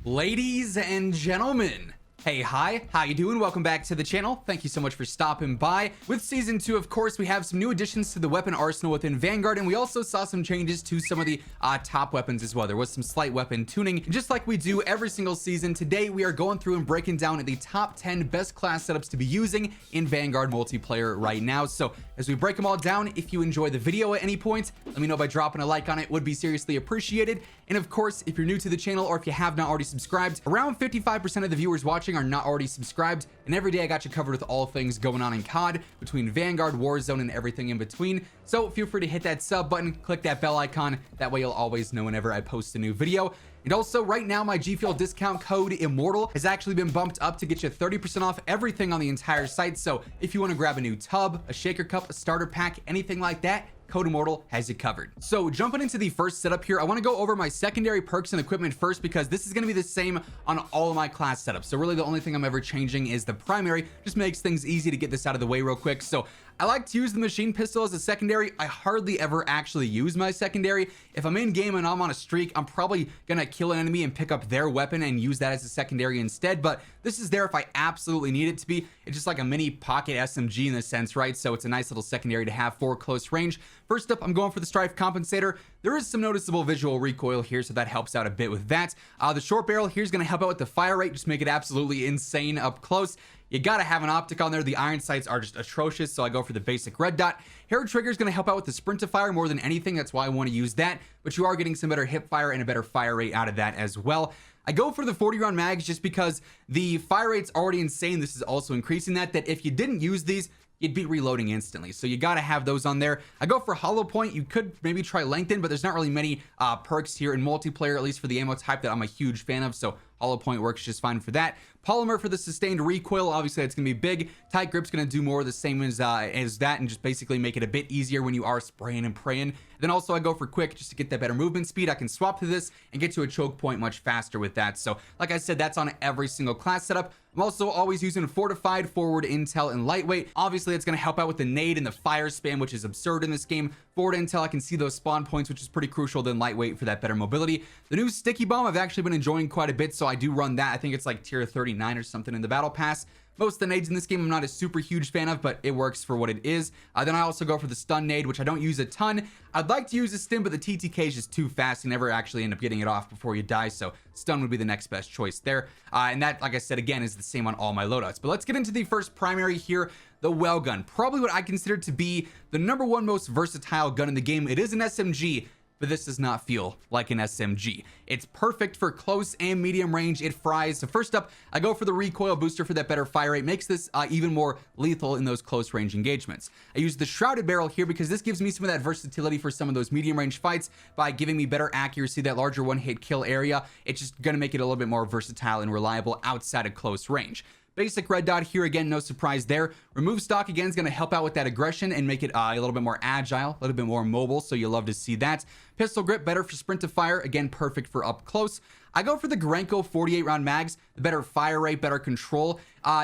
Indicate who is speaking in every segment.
Speaker 1: Ladies and gentlemen, hey, hi, how you doing? Welcome back to the channel. Thank you so much for stopping by. With season 2, of course, we have some new additions to the weapon arsenal within Vanguard, and we also saw some changes to some of the top weapons as well. There was some slight weapon tuning. And just like we do every single season, today we are going through and breaking down the top 10 best class setups to be using in Vanguard multiplayer right now. So as we break them all down, if you enjoy the video at any point, let me know by dropping a like on it. Would be seriously appreciated. And of course, if you're new to the channel or if you have not already subscribed, around 55% of the viewers watching are not already subscribed, and every day I got you covered with all things going on in COD between Vanguard, Warzone, and everything in between. So feel free to hit that sub button, click that bell icon, that way you'll always know whenever I post a new video. And also right now my G Fuel discount code Immortal has actually been bumped up to get you 30% off everything on the entire site. So if you want to grab a new tub, a shaker cup, a starter pack, anything like that, Code Immortal has you covered. So jumping into the first setup here, I want to go over my secondary perks and equipment first, because this is going to be the same on all of my class setups. So really the only thing I'm ever changing is the primary. Just makes things easy to get this out of the way real quick. So I like to use the machine pistol as a secondary. I hardly ever actually use my secondary. If I'm in game and I'm on a streak, I'm probably gonna kill an enemy and pick up their weapon and use that as a secondary instead. But this is there if I absolutely need it to be. It's just like a mini pocket SMG in a sense, right? So it's a nice little secondary to have for close range. First up, I'm going for the Strife Compensator. There is some noticeable visual recoil here, so that helps out a bit with that. The short barrel here is going to help out with the fire rate, just make it absolutely insane up close. You gotta have an optic on there. The iron sights are just atrocious, so I go for the basic red dot. Hair trigger is going to help out with the sprint to fire more than anything. That's why I want to use that, but you are getting some better hip fire and a better fire rate out of that as well. I go for the 40-round mags just because the fire rate's already insane. This is also increasing that if you didn't use these, you'd be reloading instantly. So you got to have those on there. I go for hollow point. You could maybe try lengthen, but there's not really many perks here in multiplayer, at least for the ammo type that I'm a huge fan of. So hollow point works just fine for that. Polymer for the sustained recoil. Obviously that's gonna be big. Tight grip's gonna do more of the same as that, and just basically make it a bit easier when you are spraying and praying. Then also I go for quick just to get that better movement speed. I can swap to this and get to a choke point much faster with that. So like I said, that's on every single class setup. I'm also always using fortified, forward intel, and lightweight. Obviously it's going to help out with the nade and the fire spam, which is absurd in this game. Forward intel, I can see those spawn points, which is pretty crucial. Then lightweight for that better mobility. The new sticky bomb I've actually been enjoying quite a bit, so I do run that. I think it's like tier 39 or something in the battle pass. Most of the nades in this game I'm not a super huge fan of, but it works for what it is. Then I also go for the stun nade, which I don't use a ton. I'd like to use a stim, but the TTK is just too fast. You never actually end up getting it off before you die, so stun would be the next best choice there. And that, like I said, again, is the same on all my loadouts. But let's get into the first primary here, the Welgun. Probably what I consider to be the #1 most versatile gun in the game. It is an SMG, but this does not feel like an SMG. It's perfect for close and medium range. It fries. So first up, I go for the recoil booster for that better fire rate. Makes this even more lethal in those close range engagements. I use the shrouded barrel here because this gives me some of that versatility for some of those medium range fights by giving me better accuracy, that larger one-hit kill area. It's just gonna make it a little bit more versatile and reliable outside of close range. Basic red dot here, again, no surprise there. Remove stock again is going to help out with that aggression and make it a little bit more agile, a little bit more mobile, so you'll love to see that. Pistol grip, better for sprint to fire, again, perfect for up close. I go for the Grenko 48-round mags, the better fire rate, better control.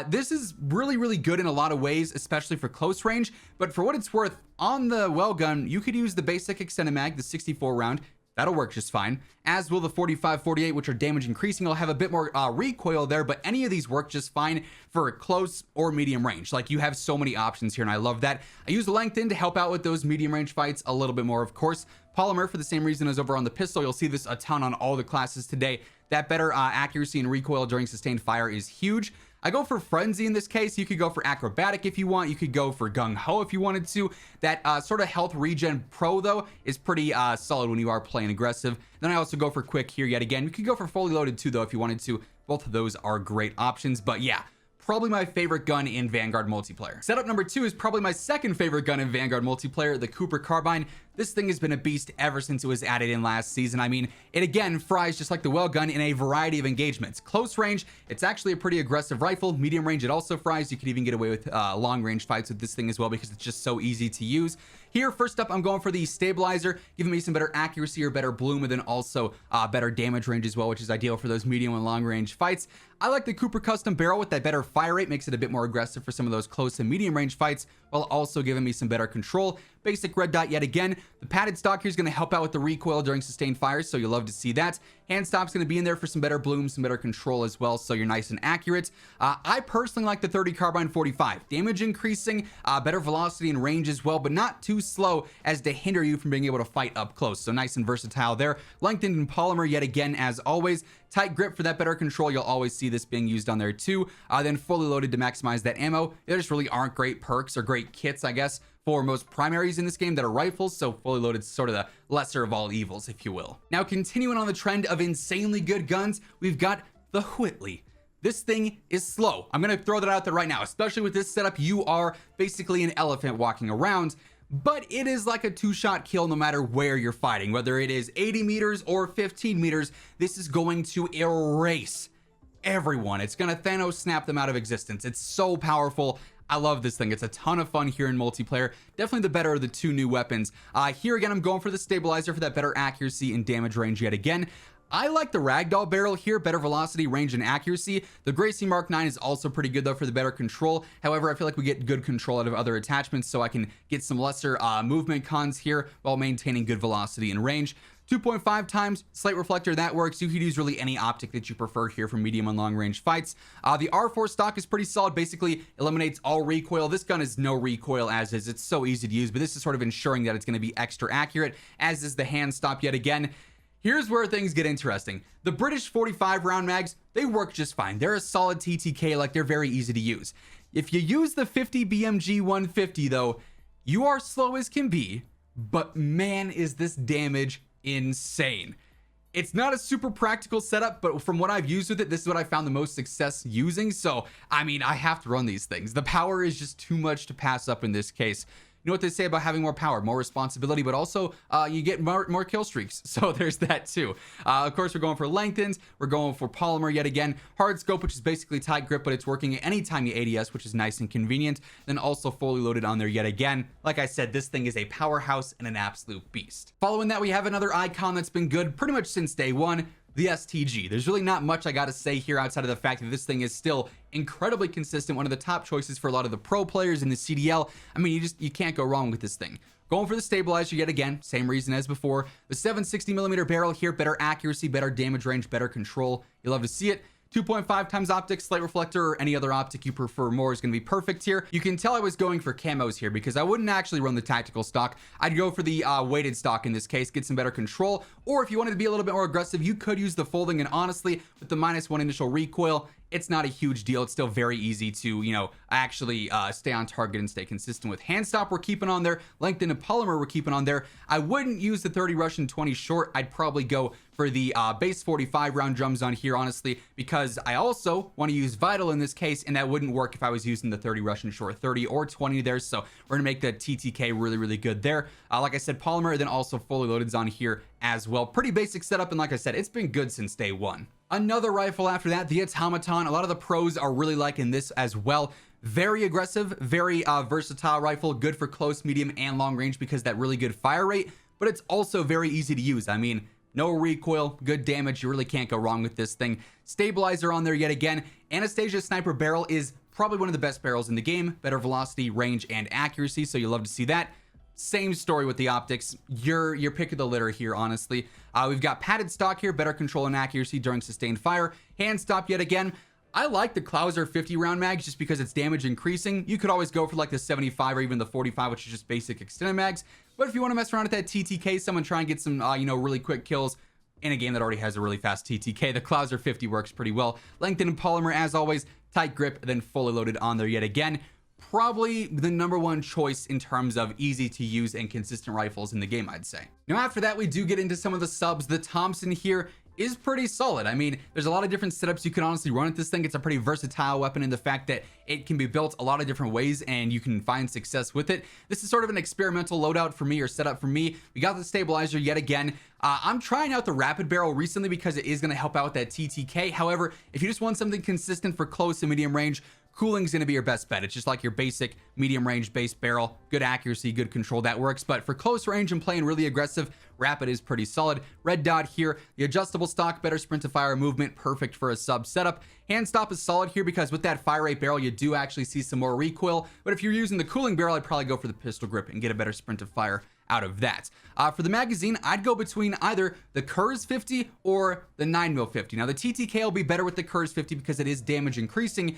Speaker 1: This is really, really good in a lot of ways, especially for close range, but for what it's worth, on the Welgun, you could use the basic extended mag, the 64-round. That'll work just fine, as will the 45, 48, which are damage increasing. I'll have a bit more recoil there, but any of these work just fine for close or medium range. Like, you have so many options here, and I love that. I use lengthen to help out with those medium range fights a little bit more, of course. Polymer for the same reason as over on the pistol. You'll see this a ton on all the classes today. That better accuracy and recoil during sustained fire is huge. I go for Frenzy in this case. You could go for Acrobatic if you want. You could go for Gung Ho if you wanted to. That sort of health regen pro, though, is pretty solid when you are playing aggressive. Then I also go for Quick here yet again. You could go for Fully Loaded too, though, if you wanted to. Both of those are great options. But yeah, probably my favorite gun in Vanguard multiplayer. Setup number 2 is probably my second favorite gun in Vanguard multiplayer, the Cooper Carbine. This thing has been a beast ever since it was added in last season. I mean, it again fries just like the Welgun in a variety of engagements. Close range, it's actually a pretty aggressive rifle. Medium range, it also fries. You can even get away with long range fights with this thing as well because it's just so easy to use. Here, first up, I'm going for the stabilizer, giving me some better accuracy or better bloom, and then also better damage range as well, which is ideal for those medium and long range fights. I like the Cooper custom barrel with that better fire rate, makes it a bit more aggressive for some of those close and medium range fights, while also giving me some better control. Basic red dot yet again. The padded stock here is going to help out with the recoil during sustained fire, so you'll love to see that. Hand stop's going to be in there for some better bloom, some better control as well, so you're nice and accurate. I personally like the 30 Carbine 45. Damage increasing, better velocity and range as well, but not too slow as to hinder you from being able to fight up close. So nice and versatile there. Lengthened in polymer yet again, as always. Tight grip for that better control. You'll always see this being used on there too. Then fully loaded to maximize that ammo. There just really aren't great perks or great kits, I guess, for most primaries in this game that are rifles, so fully loaded is sort of the lesser of all evils, if you will. Now, continuing on the trend of insanely good guns, we've got the Whitley. This thing is slow. I'm gonna throw that out there right now. Especially with this setup, you are basically an elephant walking around, but it is like a two-shot kill no matter where you're fighting. Whether it is 80 meters or 15 meters, this is going to erase everyone. It's gonna Thanos snap them out of existence. It's so powerful. I love this thing. It's a ton of fun here in multiplayer. Definitely the better of the two new weapons. Here again, I'm going for the stabilizer for that better accuracy and damage range yet again. I like the ragdoll barrel here, better velocity, range, and accuracy. The Gracie Mark 9 is also pretty good though for the better control. However, I feel like we get good control out of other attachments, so I can get some lesser movement cons here while maintaining good velocity and range. 2.5 times slate reflector, that works. You could use really any optic that you prefer here for medium and long range fights. The R4 stock is pretty solid, basically eliminates all recoil. This gun is no recoil as is. It's so easy to use, but this is sort of ensuring that it's going to be extra accurate, as is the hand stop yet again. Here's where things get interesting. The British 45 round mags, they work just fine. They're a solid TTK, like they're very easy to use. If you use the 50 BMG 150 though, you are slow as can be, but man, is this damage insane. It's not a super practical setup, but from what I've used with it, this is what I found the most success using. So, I mean, I have to run these things. The power is just too much to pass up in this case. You know what they say about having more power, more responsibility, but also you get more kill streaks. So there's that too. Of course, we're going for lengthens. We're going for polymer yet again. Hard scope, which is basically tight grip, but it's working anytime you ADS, which is nice and convenient. Then also fully loaded on there yet again. Like I said, this thing is a powerhouse and an absolute beast. Following that, we have another icon that's been good pretty much since day one. The STG. There's really not much I gotta say here outside of the fact that this thing is still incredibly consistent, one of the top choices for a lot of the pro players in the CDL. I mean, you can't go wrong with this thing. Going for the stabilizer yet again, same reason as before. The 760mm barrel here, better accuracy, better damage range, better control. You'll love to see it. 2.5 times optic, slate reflector, or any other optic you prefer more is going to be perfect here. You can tell I was going for camos here because I wouldn't actually run the tactical stock. I'd go for the weighted stock in this case, get some better control. Or if you wanted to be a little bit more aggressive, you could use the folding. And honestly, with the -1 initial recoil, it's not a huge deal. It's still very easy to, you know, actually stay on target and stay consistent with. Hand stop we're keeping on there. Lengthen and polymer we're keeping on there. I wouldn't use the 30 Russian 20 short. I'd probably go for the base 45 round drums on here, honestly, because I also want to use vital in this case, and that wouldn't work if I was using the 30 Russian short 30 or 20 there. So we're gonna make the TTK really, really good there. Like I said, polymer, then also fully loaded's on here as well. Pretty basic setup, and like I said, it's been good since day one. Another rifle after that, the Automaton. A lot of the pros are really liking this as well. Very aggressive, very versatile rifle, good for close, medium, and long range because that really good fire rate, but it's also very easy to use. I mean, no recoil, good damage. You really can't go wrong with this thing. Stabilizer on there yet again. Anastasia Sniper Barrel is probably one of the best barrels in the game. Better velocity, range, and accuracy, so you'll love to see that. Same story with the optics. Your pick of the litter here, honestly. We've got padded stock here, better control and accuracy during sustained fire. Hand stop yet again. I like the Klauser 50 round mags just because it's damage increasing. You could always go for like the 75 or even the 45, which is just basic extended mags. But if you want to mess around with that TTK, someone try and get some, you know, really quick kills in a game that already has a really fast TTK, the Klauser 50 works pretty well. Lengthen and polymer, as always, tight grip, then fully loaded on there yet again. Probably the #1 choice in terms of easy to use and consistent rifles in the game, I'd say. Now after that, we do get into some of the subs. The Thompson here is pretty solid. I mean, there's a lot of different setups you can honestly run at this thing. It's a pretty versatile weapon in the fact that it can be built a lot of different ways and you can find success with it. This is sort of an experimental loadout for me, or setup for me. We got the stabilizer yet again. I'm trying out the rapid barrel recently because it is going to help out with that TTK. However, if you just want something consistent for close and medium range, cooling's going to be your best bet. It's just like your basic medium range base barrel, good accuracy, good control, that works. But for close range and playing really aggressive, rapid is pretty solid. Red dot here, the adjustable stock, better sprint to fire movement, perfect for a sub setup. Hand stop is solid here because with that fire rate barrel, you do actually see some more recoil. But if you're using the cooling barrel, I'd probably go for the pistol grip and get a better sprint to fire out of that. For the magazine, I'd go between either the Curze 50 or the 9mm 50. Now the TTK will be better with the Curze 50 because it is damage increasing.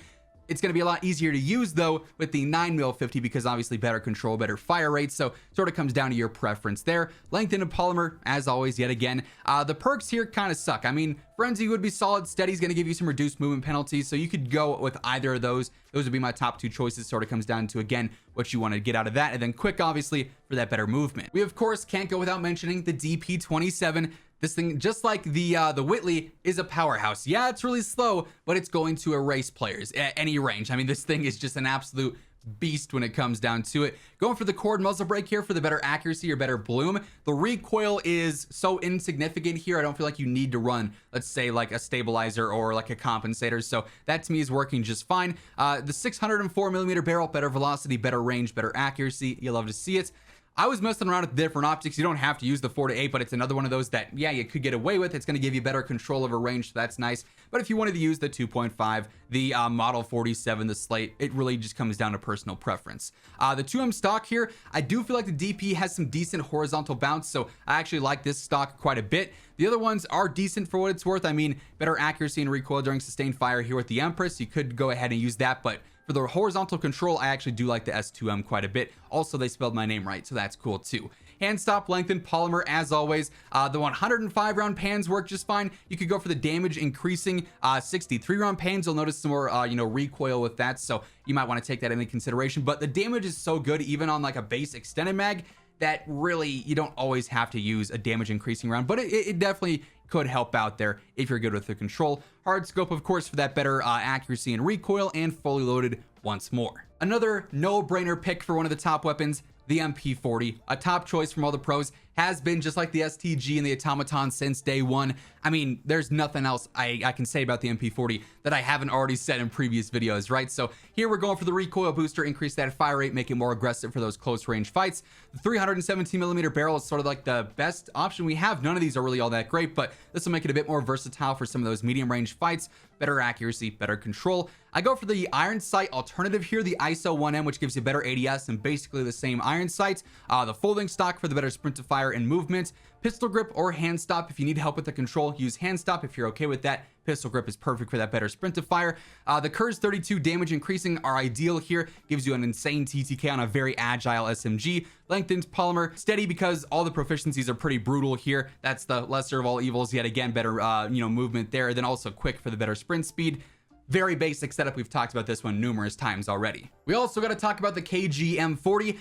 Speaker 1: It's going to be a lot easier to use though with the 9mm 50 because obviously better control, better fire rate. So sort of comes down to your preference there. Lengthened polymer, as always, yet again. The perks here kind of suck. I mean, Frenzy would be solid. Steady's going to give you some reduced movement penalties, so you could go with either of those. Those would be my top two choices. Sort of comes down to, again, what you want to get out of that. And then Quick, obviously, for that better movement. We, of course, can't go without mentioning the DP27. This thing, just like the Whitley, is a powerhouse. Yeah, it's really slow, but it's going to erase players at any range. I mean, this thing is just an absolute beast when it comes down to it. Going for the cord muzzle brake here for the better accuracy or better bloom. The recoil is so insignificant here. I don't feel like you need to run, let's say, like a stabilizer or like a compensator. So that to me is working just fine. The 604mm barrel, better velocity, better range, better accuracy. You love to see it. I was messing around with different optics. You don't have to use the 4-8, but it's another one of those that, yeah, you could get away with. It's going to give you better control over range, so that's nice. But if you wanted to use the 2.5, the Model 47, the Slate, it really just comes down to personal preference. The 2M stock here, I do feel like the DP has some decent horizontal bounce, so I actually like this stock quite a bit. The other ones are decent for what it's worth. I mean, better accuracy and recoil during sustained fire here with the Empress. You could go ahead and use that, but for the horizontal control, I actually do like the S2M quite a bit. Also, they spelled my name right, so that's cool too. Hand stop, lengthened polymer, as always. The 105 round pans work just fine. You could go for the damage increasing 63 round pans. You'll notice some more, recoil with that, so you might want to take that into consideration. But the damage is so good, even on like a base extended mag, that really you don't always have to use a damage increasing round, but it definitely could help out there if you're good with the control. Hard scope, of course, for that better accuracy and recoil, and fully loaded once more. Another no-brainer pick for one of the top weapons, the M40, a top choice from all the pros, has been just like the STG and the Automaton since day one. I mean, there's nothing else I can say about the MP40 that I haven't already said in previous videos, right? So here we're going for the recoil booster, increase that fire rate, make it more aggressive for those close range fights. The 317mm barrel is sort of like the best option we have. None of these are really all that great, but this will make it a bit more versatile for some of those medium range fights. Better accuracy, better control. I go for the iron sight alternative here, the ISO 1M, which gives you better ADS and basically the same iron sight. The folding stock for the better sprint to fire and movement. Pistol grip or hand stop. If you need help with the control, use hand stop. If you're okay with that, pistol grip is perfect for that better sprint to fire. The Curze 32 damage increasing are ideal here. Gives you an insane TTK on a very agile SMG. Lengthened polymer, steady because all the proficiencies are pretty brutal here. That's the lesser of all evils. Yet again, better movement there. Then also quick for the better sprint speed. Very basic setup. We've talked about this one numerous times already. We also got to talk about the KG M40.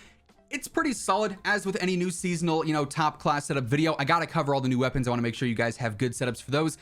Speaker 1: It's pretty solid, as with any new seasonal, top class setup video. I gotta cover all the new weapons. I want to make sure you guys have good setups for those.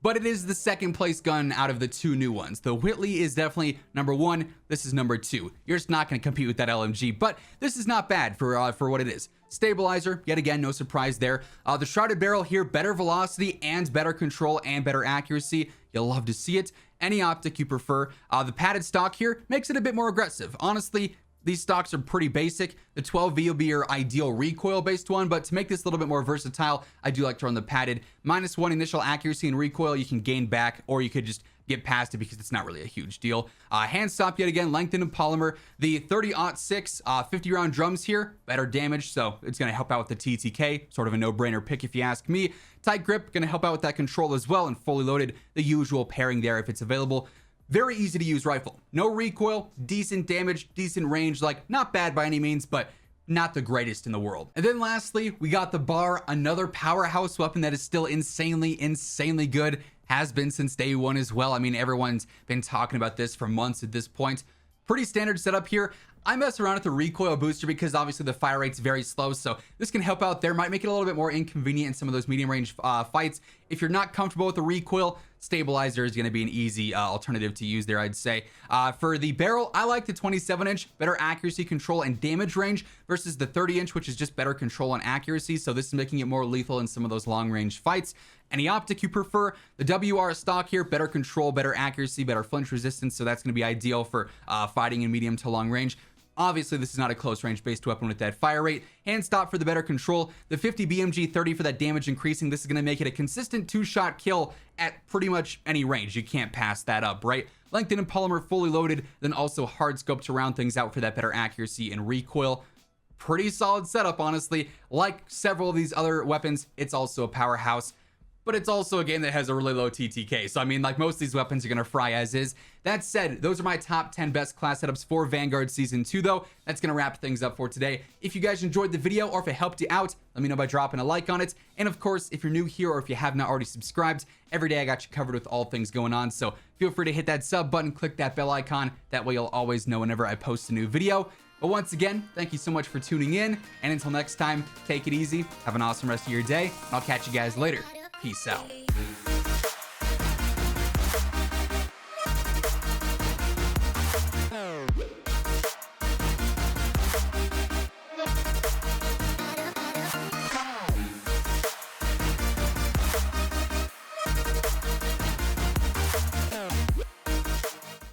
Speaker 1: But it is the second place gun out of the two new ones. The Whitley is definitely number one. This is number two. You're just not going to compete with that LMG, but this is not bad for what it is. Stabilizer, yet again, no surprise there. The shrouded barrel here, better velocity and better control and better accuracy. You'll love to see it. Any optic you prefer. The padded stock here makes it a bit more aggressive. Honestly, these stocks are pretty basic. The 12V will be your ideal recoil-based one, but to make this a little bit more versatile, I do like to run the padded. -1 initial accuracy and recoil you can gain back, or you could just get past it because it's not really a huge deal. Hand stop, yet again, lengthened polymer. The 30-06 50-round drums here, better damage, so it's going to help out with the TTK. Sort of a no-brainer pick if you ask me. Tight grip, going to help out with that control as well, and fully loaded, the usual pairing there if it's available. Very easy to use rifle. No recoil, decent damage, decent range, like not bad by any means, but not the greatest in the world. And then lastly, we got the Bar, another powerhouse weapon that is still insanely good. Has been since day one as well. I mean, everyone's been talking about this for months at this point. Pretty standard setup here. I mess around with the recoil booster because obviously the fire rate's very slow, so this can help out there. Might make it a little bit more inconvenient in some of those medium range fights. If you're not comfortable with the recoil, stabilizer is going to be an easy alternative to use there, I'd say. For the barrel, I like the 27-inch, better accuracy, control, and damage range versus the 30-inch, which is just better control and accuracy, so this is making it more lethal in some of those long-range fights. Any optic you prefer, the WR stock here, better control, better accuracy, better flinch resistance, so that's going to be ideal for fighting in medium to long range. Obviously, this is not a close range based weapon with that fire rate. Hand stop for the better control. The 50 BMG 30 for that damage increasing. This is going to make it a consistent 2-shot kill at pretty much any range. You can't pass that up, right? Lengthened and polymer fully loaded, then also hard scope to round things out for that better accuracy and recoil. pretty solid setup, honestly. Like several of these other weapons, it's also a powerhouse, but it's also a game that has a really low TTK. So I mean, like, most of these weapons are gonna fry as is. That said, those are my top 10 best class setups for Vanguard Season 2 though. That's gonna wrap things up for today. If you guys enjoyed the video or if it helped you out, let me know by dropping a like on it. And of course, if you're new here or if you have not already subscribed, every day I got you covered with all things going on. So feel free to hit that sub button, click that bell icon. That way you'll always know whenever I post a new video. But once again, thank you so much for tuning in. And until next time, take it easy. Have an awesome rest of your day. I'll catch you guys later. Peace out.